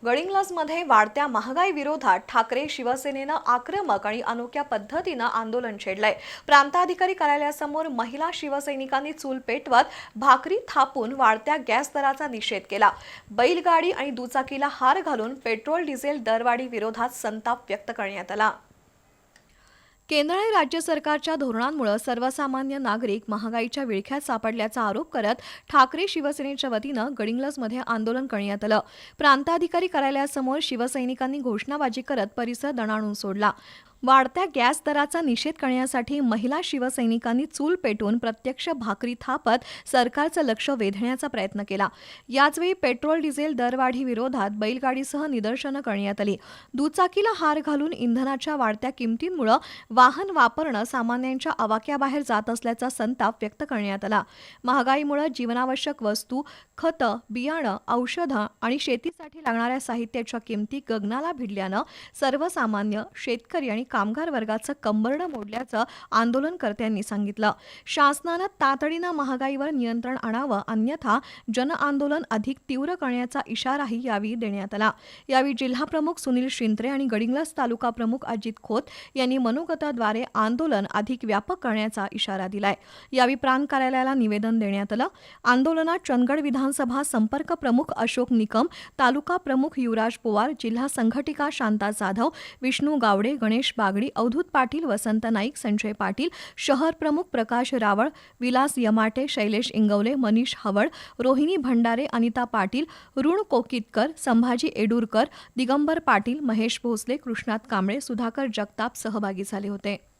गडिंग्लजमध्ये वाढत्या महागाई विरोधात ठाकरे शिवसेनेनं आक्रमक आणि अनोख्या पद्धतीनं आंदोलन छेडलंय। प्रांताधिकारी कार्यालयासमोर महिला शिवसैनिकांनी चूल पेटवत भाकरी थापून वाढत्या गॅस दराचा निषेध केला। बैलगाडी आणि दुचाकीला हार घालून पेट्रोल डिझेल दरवाढी विरोधात संताप व्यक्त करण्यात आला। केंद्र आणि राज्य सरकारच्या धोरणांमुळे सर्वसामान्य नागरिक महागाईच्या विळख्यात सापडल्याचा आरोप करत ठाकरे शिवसेनेच्या वतीनं गडिंग्लजमध्ये आंदोलन करण्यात आलं। प्रांताधिकारी कार्यालयासमोर शिवसैनिकांनी घोषणाबाजी करत परिसर दणाणून सोडला। वाढत्या गॅस दराचा निषेध करण्यासाठी महिला शिवसैनिकांनी चूल पेटवून प्रत्यक्ष भाकरी थापत सरकारचं लक्ष वेधण्याचा प्रयत्न केला। याचवेळी पेट्रोल डिझेल दरवाढी विरोधात बैलगाडीसह निदर्शनं करण्यात आली। दुचाकीला हार घालून इंधनाच्या वाढत्या किमतींमुळे वाहन वापरणं सामान्यांच्या आवाक्याबाहेर जात असल्याचा संताप व्यक्त करण्यात आला। महागाईमुळे जीवनावश्यक वस्तू, खतं, बियाणं, औषधं आणि शेतीसाठी लागणाऱ्या साहित्याच्या किमती गगनाला भिडल्यानं सर्वसामान्य शेतकरी आणि कामगार वर्गाचं कंबरडं मोडल्याचं आंदोलनकर्त्यांनी सांगितलं। शासनानं तातडीनं महागाईवर नियंत्रण आणावं, अन्यथा जनआंदोलन अधिक तीव्र करण्याचा इशाराही यावेळी देण्यात आला। यावेळी जिल्हाप्रमुख सुनील शिंत्रे आणि गडिंग्लज तालुका प्रमुख अजित खोत यांनी मनोगताद्वारे आंदोलन अधिक व्यापक करण्याचा इशारा दिलाय। यावेळी प्रांत कार्यालयाला निवेदन देण्यात आलं। आंदोलनात चंदगड विधानसभा संपर्क प्रमुख अशोक निकम, तालुका प्रमुख युवराज पवार, जिल्हा संघटिका शांता जाधव, विष्णू गावडे, गणेश बागडी, अवधूत पाटील, वसंत नाईक, संजय पाटील, शहर प्रमुख प्रकाश रावळ, विलास यमाटे, शैलेश इंगवले, मनीष हवळ, रोहिणी भंडारे, अनिता पाटील, ऋण कोकितकर, संभाजी एडुरकर, दिगंबर पाटील, महेश भोसले, कृष्णात कांबळे, सुधाकर जगताप सहभागी झाले होते।